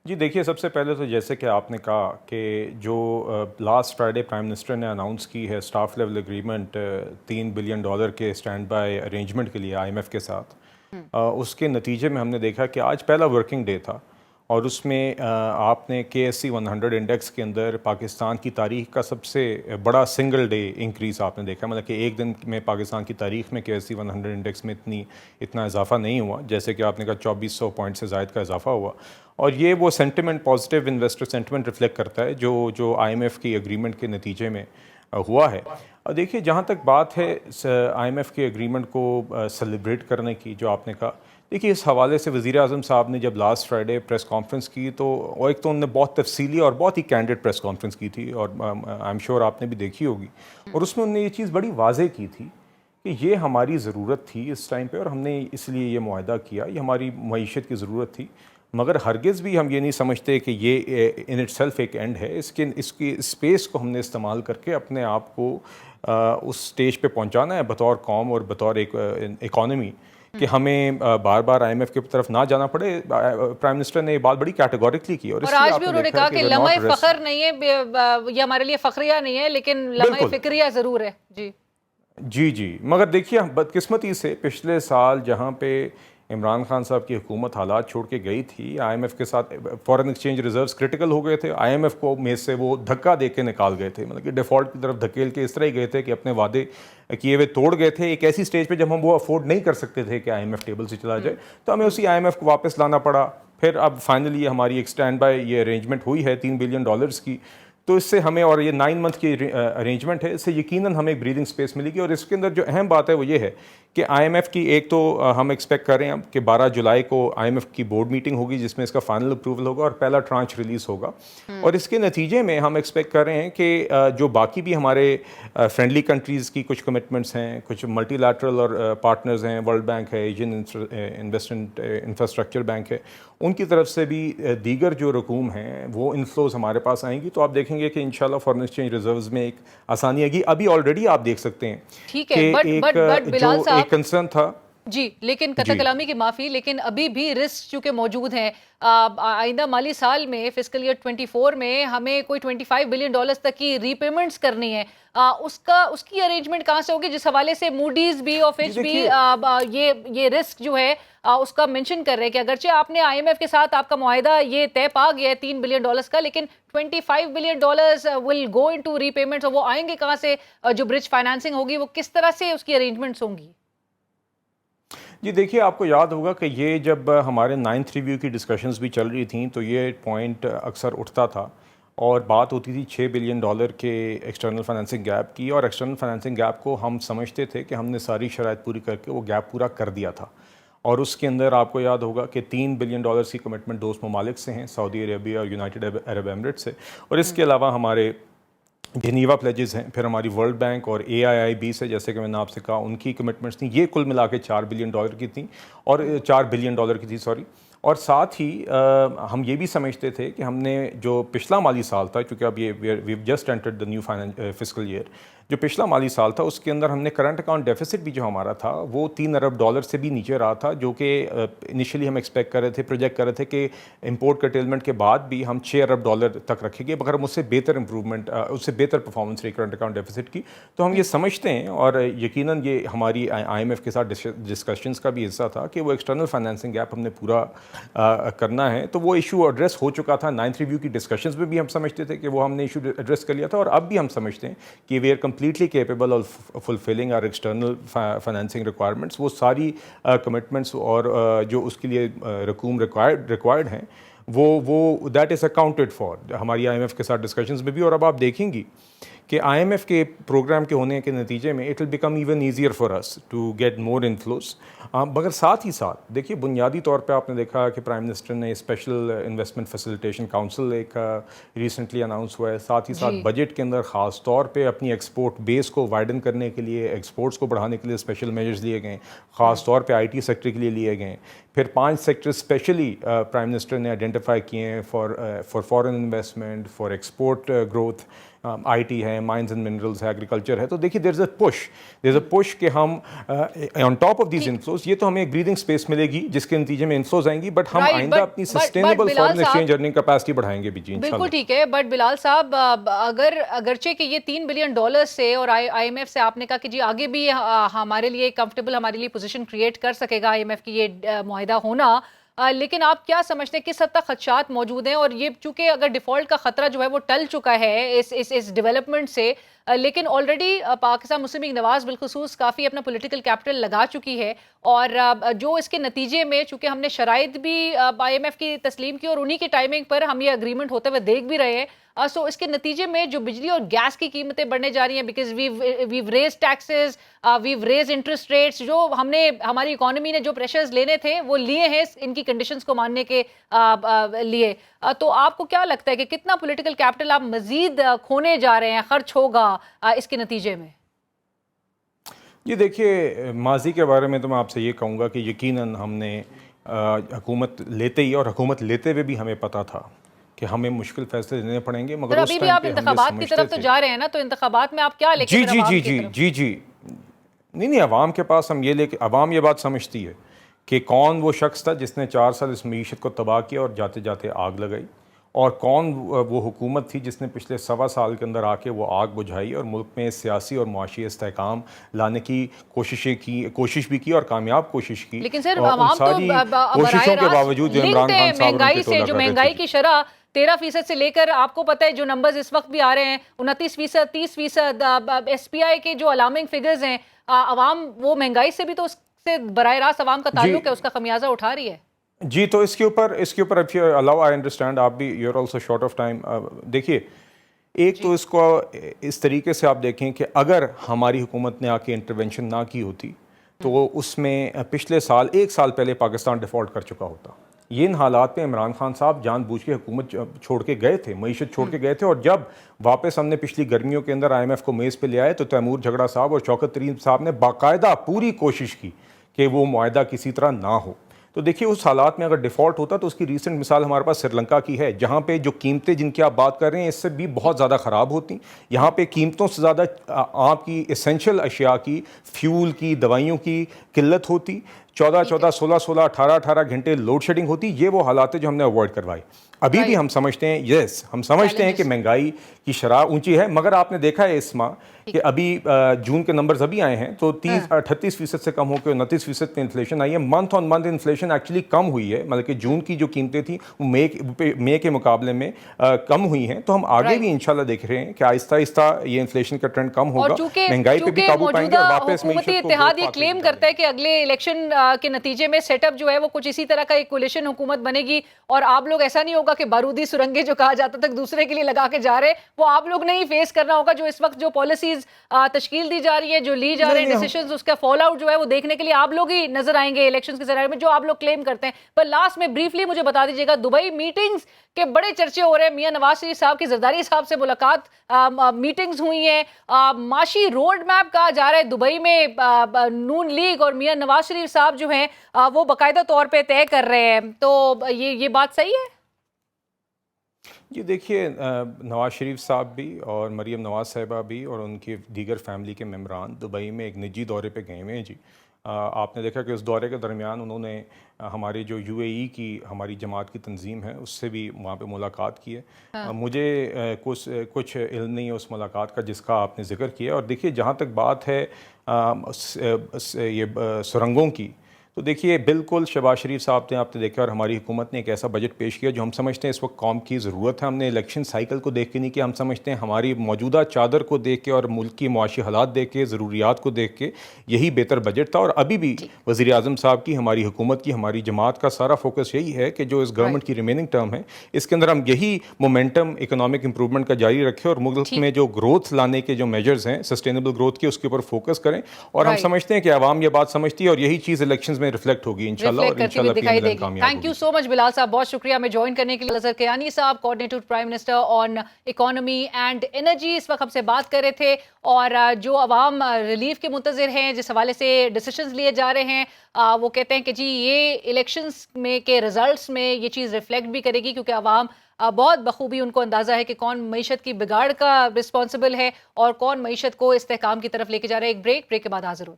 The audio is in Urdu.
جی دیکھیے، سب سے پہلے تو جیسے کہ آپ نے کہا کہ جو لاسٹ فرائیڈے پرائم منسٹر نے اناؤنس کی ہے اسٹاف لیول اگریمنٹ $3 بلین کے اسٹینڈ بائی ارینجمنٹ کے لیے آئی ایم ایف کے ساتھ، اس کے نتیجے میں ہم نے دیکھا کہ آج پہلا ورکنگ ڈے تھا، اور اس میں آپ نے KSE 100 انڈیکس کے اندر پاکستان کی تاریخ کا سب سے بڑا سنگل ڈے انکریز آپ نے دیکھا، مطلب کہ ایک دن میں پاکستان کی تاریخ میں KSE 100 انڈیکس میں اتنا اضافہ نہیں ہوا، جیسے کہ آپ نے کہا 2400 پوائنٹ سے زائد کا اضافہ ہوا، اور یہ وہ sentiment, positive investor sentiment reflect کرتا ہے جو آئی ایم ایف کی اگریمنٹ کے نتیجے میں ہوا ہے۔ دیکھیے، جہاں تک بات ہے آئی ایم ایف کے اگریمنٹ کو سیلیبریٹ کرنے کی، جو آپ نے کہا، دیکھیے اس حوالے سے وزیر اعظم صاحب نے جب لاسٹ فرائیڈے پریس کانفرنس کی تو ایک تو انہوں نے بہت تفصیلی اور بہت ہی کینڈیڈ پریس کانفرنس کی تھی، اور آئی ایم شیور آپ نے بھی دیکھی ہوگی، اور اس میں انہوں نے یہ چیز بڑی واضح کی تھی کہ یہ ہماری ضرورت تھی اس ٹائم پہ، اور ہم نے اس لیے یہ معاہدہ کیا، یہ ہماری معیشت کی ضرورت تھی، مگر ہرگز بھی ہم یہ نہیں سمجھتے کہ یہ ان اٹ سیلف ایک اینڈ ہے۔ اس کی اسپیس کو ہم نے استعمال کر کے اپنے آپ کو اس سٹیج پہ پہنچانا ہے بطور قوم اور بطور ایک اکانومی، کہ ہمیں بار بار آئی ایم ایف کی طرف نہ جانا پڑے۔ پرائم منسٹر نے یہ بات بڑی کیٹیگوریکلی کی، اور اس لیے آج آپ بھی نے انہوں نے دیکھا کہا کہ لمحہ کہ فخر نہیں ہے، یہ ہمارے لیے فخریہ نہیں ہے، لیکن لمحہ فکریہ ضرور ہے۔ جی مگر دیکھیے، بدقسمتی سے پچھلے سال جہاں پہ عمران خان صاحب کی حکومت حالات چھوڑ کے گئی تھی، آئی ایم ایف کے ساتھ فارن ایکسچینج ریزروز کرٹیکل ہو گئے تھے، آئی ایم ایف کو میں سے وہ دھکا دے کے نکال گئے تھے، مطلب کہ ڈیفالٹ کی طرف دھکیل کے اس طرح ہی گئے تھے کہ اپنے وعدے کیے ہوئے توڑ گئے تھے، ایک ایسی سٹیج پہ جب ہم وہ افورڈ نہیں کر سکتے تھے کہ آئی ایم ایف ٹیبل سے چلا جائے، تو ہمیں اسی آئی ایم ایف کو واپس لانا پڑا۔ پھر اب فائنلی ہماری ایک اسٹینڈ بائی یہ ارینجمنٹ ہوئی ہے $3 بلین کی، تو اس سے ہمیں، اور یہ 9 منتھ کی ارینجمنٹ ہے، اس سے یقیناً ہمیں ایک بریدنگ سپیس ملے گی، اور اس کے اندر جو اہم بات ہے وہ یہ ہے کہ آئی ایم ایف کی ایک تو ہم ایکسپیکٹ کر رہے ہیں کہ 12 جولائی کو آئی ایم ایف کی بورڈ میٹنگ ہوگی جس میں اس کا فائنل اپروول ہوگا اور پہلا ٹرانچ ریلیز ہوگا، اور اس کے نتیجے میں ہم ایکسپیکٹ کر رہے ہیں کہ جو باقی بھی ہمارے فرینڈلی کنٹریز کی کچھ کمٹمنٹس ہیں، کچھ ملٹی لیٹرل اور پارٹنرز ہیں، ورلڈ بینک ہے، ایشین انویسٹمنٹ انفراسٹرکچر بینک ہے، ان کی طرف سے بھی دیگر جو رقوم ہیں وہ انفلوز ہمارے پاس آئیں گی، تو آپ دیکھیں گے کہ انشاءاللہ فارن ایکسچینج ریزروز میں ایک آسانی آئے گی۔ ابھی آلریڈی آپ دیکھ سکتے ہیں ٹھیک ہے، کہ بٹ جو بلال صاحب، ایک کنسرن تھا۔ جی لیکن قطع جی کلامی کی معافی، لیکن ابھی بھی رسک چونکہ موجود ہیں، آئندہ مالی سال میں فسکل ایئر 24 میں ہمیں کوئی $25 بلین تک کی ری پیمنٹس کرنی ہے، اس کی ارینجمنٹ کہاں سے ہوگی؟ جس حوالے سے موڈیز بھی اور جی فچ بھی دیکھیے، یہ رسک جو ہے اس کا منشن کر رہے ہیں کہ اگرچہ آپ نے آئی ایم ایف کے ساتھ آپ کا معاہدہ یہ طے پا گیا ہے $3 بلین کا، لیکن $25 بلین ول گو انٹو ری پیمنٹس، اور وہ آئیں گے کہاں سے؟ جو برج فائنانسنگ ہوگی وہ کس طرح سے اس کی ارینجمنٹس ہوں گی؟ جی دیکھیے، آپ کو یاد ہوگا کہ یہ جب ہمارے 9th ریویو کی ڈسکشنز بھی چل رہی تھیں تو یہ پوائنٹ اکثر اٹھتا تھا، اور بات ہوتی تھی $6 بلین کے ایکسٹرنل فائنینسنگ گیپ کی، اور ایکسٹرنل فائنینسنگ گیپ کو ہم سمجھتے تھے کہ ہم نے ساری شرائط پوری کر کے وہ گیپ پورا کر دیا تھا، اور اس کے اندر آپ کو یاد ہوگا کہ $3 بلین کی کمٹمنٹ دوست ممالک سے ہیں، سعودی عربیہ اور یونائٹڈ عرب ایمریٹ سے، اور اس کے علاوہ ہمارے جنیوا پلیجز ہیں، پھر ہماری ورلڈ بینک اور AIIB سے، جیسے کہ میں نے آپ سے کہا، ان کی کمٹمنٹس تھیں، یہ کل ملا کے $4 بلین کی تھیں، اور $4 بلین کی تھی، سوری، اور ساتھ ہی ہم یہ بھی سمجھتے تھے کہ ہم نے جو پچھلا مالی سال تھا، کیونکہ اب یہ we've just entered the new fiscal year, جو پچھلا مالی سال تھا اس کے اندر ہم نے کرنٹ اکاؤنٹ ڈیفیسٹ بھی جو ہمارا تھا وہ $3 ارب سے بھی نیچے رہا تھا، جو کہ انیشلی ہم ایکسپیکٹ کر رہے تھے، پروجیکٹ کر رہے تھے کہ امپورٹ کرٹیلمنٹ کے بعد بھی ہم $6 ارب تک رکھیں گے، مگر ہم اس سے بہتر امپروومنٹ، اس سے بہتر پرفارمنس رہی کرنٹ اکاؤنٹ ڈیفیسٹ کی، تو ہم یہ سمجھتے ہیں، اور یقیناً یہ ہماری آئی ایم ایف کے ساتھ ڈسکشنز کا بھی حصہ تھا کہ وہ ایکسٹرنل فائنینسنگ گیپ ہم نے پورا کرنا ہے، تو وہ ایشو ایڈریس ہو چکا تھا 9th ریویو کی ڈسکشنز میں بھی، ہم سمجھتے تھے کہ وہ ہم نے ایشو ایڈریس کر لیا تھا، اور اب بھی ہم سمجھتے ہیں کہ we are completely capable of fulfilling our external financing requirements, وہ ساری کمٹمنٹس اور جو اس کے لیے رقوم ریکوائرڈ ہیں وہ دیٹ از اکاؤنٹڈ فار ہماری آئی ایم ایف کے ساتھ ڈسکشنز میں بھی، اور اب آپ دیکھیں گی کہ آئی ایم ایف کے پروگرام کے ہونے کے نتیجے میں it will become even easier for us to get more inflows, مگر ساتھ ہی ساتھ دیکھیے بنیادی طور پہ آپ نے دیکھا کہ پرائم منسٹر نے اسپیشل انویسٹمنٹ فیسیلیٹیشن کاؤنسل ایک ریسنٹلی اناؤنس ہوا ہے، ساتھ ہی ساتھ بجٹ کے اندر خاص طور پہ اپنی ایکسپورٹ بیس کو وائڈن کرنے کے لیے، ایکسپورٹس کو بڑھانے کے لیے اسپیشل میجرز لیے گئے، خاص طور پہ IT سیکٹر کے لیے لیے گئے، پھر 5 سیکٹر اسپیشلی پرائم منسٹر نے آئیڈینٹیفائی کیے ہیں for foreign investment, for export growth, I T ہے, مائنز اینڈ منرلز ہے, ایگریکلچر ہے. تو دیکھیے دیر از اے پش کہ ہم on top of these inflows, یہ تو ہمیں ایک بریدنگ اسپیس ملے گی جس کے نتیجے میں انفلوز آئیں گی, بٹ ہم آئندہ اپنی sustainable foreign exchange earning capacity بڑھائیں گے بھی. جی بالکل ٹھیک ہے, بٹ بلال صاحب اگرچہ کہ یہ $3 بلین سے اور آئی ایم ایف سے آپ نے کہا کہ جی آگے بھی ہمارے لیے کمفرٹیبل ہمارے لیے پوزیشن کریٹ کر سکے گا آئی ایم ایف کی یہ معاہدہ ہونا, لیکن آپ کیا سمجھتے ہیں کس حد تک خدشات موجود ہیں؟ اور یہ چونکہ اگر ڈیفالٹ کا خطرہ جو ہے وہ ٹل چکا ہے اس ڈیولپمنٹ سے, لیکن آلریڈی پاکستان مسلم لیگ نواز بالخصوص کافی اپنا پولیٹیکل کیپٹل لگا چکی ہے, اور جو اس کے نتیجے میں چونکہ ہم نے شرائط بھی آئی ایم ایف کی تسلیم کی اور انہی کی ٹائمنگ پر ہم یہ اگریمنٹ ہوتے ہوئے دیکھ بھی رہے ہیں, سو اس کے نتیجے میں جو بجلی اور گیس کی قیمتیں بڑھنے جا رہی ہیں because we've raised taxes, we've raised interest rates, جو ہم نے ہماری اکانومی نے جو پریشرز لینے تھے وہ لیے ہیں ان کی کنڈیشنز کو ماننے کے لیے. تو آپ کو کیا لگتا ہے کہ کتنا پولیٹیکل کیپٹل آپ مزید کھونے جا رہے ہیں, خرچ ہوگا اس کے نتیجے میں؟ یہ دیکھیے ماضی کے بارے میں تو میں آپ سے یہ کہوں گا کہ یقیناً ہم نے حکومت لیتے ہی اور حکومت لیتے ہوئے بھی ہمیں پتہ تھا کہ ہمیں مشکل فیصلے لینے پڑیں گے, مگر ابھی بھی آپ انتخابات کی طرف تو جا رہے ہیں نا, تو انتخابات میں آپ کیا لے کے جی نہیں عوام کے پاس ہم یہ لے کے, عوام یہ بات سمجھتی ہے کہ کون وہ شخص تھا جس نے 4 سال اس معیشت کو تباہ کیا اور جاتے جاتے آگ لگائی, اور کون وہ حکومت تھی جس نے پچھلے 1.25 سال کے اندر آ کے وہ آگ بجھائی اور ملک میں سیاسی اور معاشی استحکام لانے کی کوشش بھی کی اور کامیاب کوشش کی. لیکن سر عوام تو کوششوں کے باوجود جو عمران خان صاحب مہنگائی سے, جو مہنگائی کی شرح 13% سے لے کر آپ کو پتہ ہے جو نمبرز اس وقت بھی آ رہے ہیں 29%, 30%, ایس پی آئی کے جو الارمنگ فگرز ہیں, عوام وہ مہنگائی سے بھی تو اس سے براہ راست عوام کا تعلق ہے, اس کا خمیازہ اٹھا رہی ہے. جی تو اس کے اوپر if you allow I understand, آپ بھی you're also short of time. دیکھیے ایک تو اس کو اس طریقے سے آپ دیکھیں کہ اگر ہماری حکومت نے آ کے انٹرونشن نہ کی ہوتی تو اس میں پچھلے سال 1 سال پہلے پاکستان ڈیفالٹ کر چکا ہوتا. یہ ان حالات میں عمران خان صاحب جان بوجھ کے حکومت چھوڑ کے گئے تھے, معیشت چھوڑ کے گئے تھے, اور جب واپس ہم نے پچھلی گرمیوں کے اندر آئی ایم ایف کو میز پہ لے آئے تو تیمور جھگڑا صاحب اور شوکت ترین صاحب نے باقاعدہ پوری کوشش کی کہ وہ معاہدہ کسی طرح نہ ہو. تو دیکھیے اس حالات میں اگر ڈیفالٹ ہوتا تو اس کی ریسنٹ مثال ہمارے پاس سری لنکا کی ہے, جہاں پہ جو قیمتیں جن کی آپ بات کر رہے ہیں اس سے بھی بہت زیادہ خراب ہوتی. یہاں پہ قیمتوں سے زیادہ آپ کی اسینشل اشیاء کی, فیول کی, دوائیوں کی قلت ہوتی, 14 16 18 گھنٹے لوڈ شیڈنگ ہوتی. یہ وہ حالات ہیں جو ہم نے اوائڈ کروائے. ابھی بھی ہم سمجھتے ہیں ہم سمجھتے ہیں کہ مہنگائی کی شرح اونچی ہے, مگر آپ نے دیکھا ہے اس ماہ کہ ابھی جون کے نمبرز ابھی آئے ہیں تو 38% سے کم ہو کے 29% پہ انفلیشن آئی ہے. Month on month inflation actually come ہوئی ہے, مطلب کہ جون کی جو قیمتیں تھیں وہ مئی کے مقابلے میں کم ہوئی ہیں. تو ہم آگے بھی انشاءاللہ دیکھ رہے ہیں کہ آہستہ آہستہ یہ انفلیشن کا ٹرینڈ کم ہوگا, مہنگائی پہ بھی قابو پائیں گے اور واپس حکومتی اتحاد یہ کلیم کرتا ہے کہ اگلے الیکشن کے نتیجے میں سیٹ اپ جو ہے وہ کچھ اسی طرح کا ایک کولیشن حکومت بنے گی, اور آپ لوگ ایسا نہیں ہوگا کہ بارودی سرنگیں جو کہا جاتا تھا دوسرے کے لیے لگا کے جا رہے, وہ آپ لوگ نے ہی فیس کرنا ہوگا. جو اس وقت جو پالیسیز تشکیل دی جا رہی ہے, جو لی جا رہے ہیں ڈیسیشنز, اس کا فال آؤٹ جو ہے وہ دیکھنے کے لیے آپ لوگ ہی نظر آئیں گے الیکشنز کے ذرائع میں, جو آپ لوگ کلیم کرتے ہیں. پر لاسٹ میں بریفلی مجھے بتا دیجیے گا, دبئی میٹنگز کے بڑے چرچے ہو رہے ہیں, میاں نواز شریف صاحب کی زرداری صاحب سے ملاقات, میٹنگز ہوئی ہیں, معاشی روڈ میپ کہا جا رہا ہے دبئی میں نون لیگ اور میاں نواز شریف صاحب جو ہیں وہ باقاعدہ طور پہ طے کر رہے ہیں. تو یہ بات صحیح ہے؟ جی دیکھیے نواز شریف صاحب بھی اور مریم نواز صاحبہ بھی اور ان کے دیگر فیملی کے ممبران دبئی میں ایک نجی دورے پہ گئے ہوئے ہیں. جی آپ نے دیکھا کہ اس دورے کے درمیان انہوں نے ہماری جو یو اے ای کی ہماری جماعت کی تنظیم ہے اس سے بھی وہاں پہ ملاقات کی ہے. مجھے کچھ علم نہیں ہے اس ملاقات کا جس کا آپ نے ذکر کیا. اور دیکھیے جہاں تک بات ہے یہ سرنگوں کی, تو دیکھیے بالکل شہباز شریف صاحب نے آپ نے دیکھا اور ہماری حکومت نے ایک ایسا بجٹ پیش کیا جو ہم سمجھتے ہیں اس وقت قوم کی ضرورت ہے. ہم نے الیکشن سائیکل کو دیکھ کے نہیں کہ ہم سمجھتے ہیں ہماری موجودہ چادر کو دیکھ کے اور ملک کی معاشی حالات دیکھ کے, ضروریات کو دیکھ کے یہی بہتر بجٹ تھا. اور ابھی بھی وزیر اعظم صاحب کی, ہماری حکومت کی, ہماری جماعت کا سارا فوکس یہی ہے کہ جو اس گورنمنٹ کی ریمیننگ ٹرم ہے اس کے اندر ہم یہی مومنٹم اکنامک امپرومنٹ کا جاری رکھیں اور ملک میں جو گروتھ لانے کے جو میجرز ہیں سسٹینیبل گروتھ کے اس کے اوپر فوکس کریں. اور ہم سمجھتے ہیں کہ عوام یہ بات سمجھتی ہے اور یہی چیز الیکشنز میں ریفلیکٹ ہوگی انشاءاللہ، اور ریفلیکٹ کرتی ہوئی انشاءاللہ دکھائی PMLN دے گی. کامیاب تھینک یو ہوگی. سو مچ بلال صاحب، بہت شکریہ ہمیں جوائن کرنے کے لیے. Azhar Kiani Sahab, coordinator prime minister on economy and energy, اس وقت ہم سے بات کر رہے تھے. اور جو عوام ریلیف کے منتظر ہیں، جس حوالے سے ڈیسیشنز لیے جا رہے ہیں، وہ کہتے ہیں کہ جی یہ الیکشنز میں کے رزلٹس میں یہ چیز ریفلیکٹ بھی کرے گی، کیونکہ عوام بہت بخوبی ان کو اندازہ ہے کہ کون معیشت کی بگاڑ کا رسپانسبل ہے اور کون معیشت کو استحکام کی طرف لے کے جا رہا ہے. ایک بریک کے بعد حاضر ہوتے ہیں.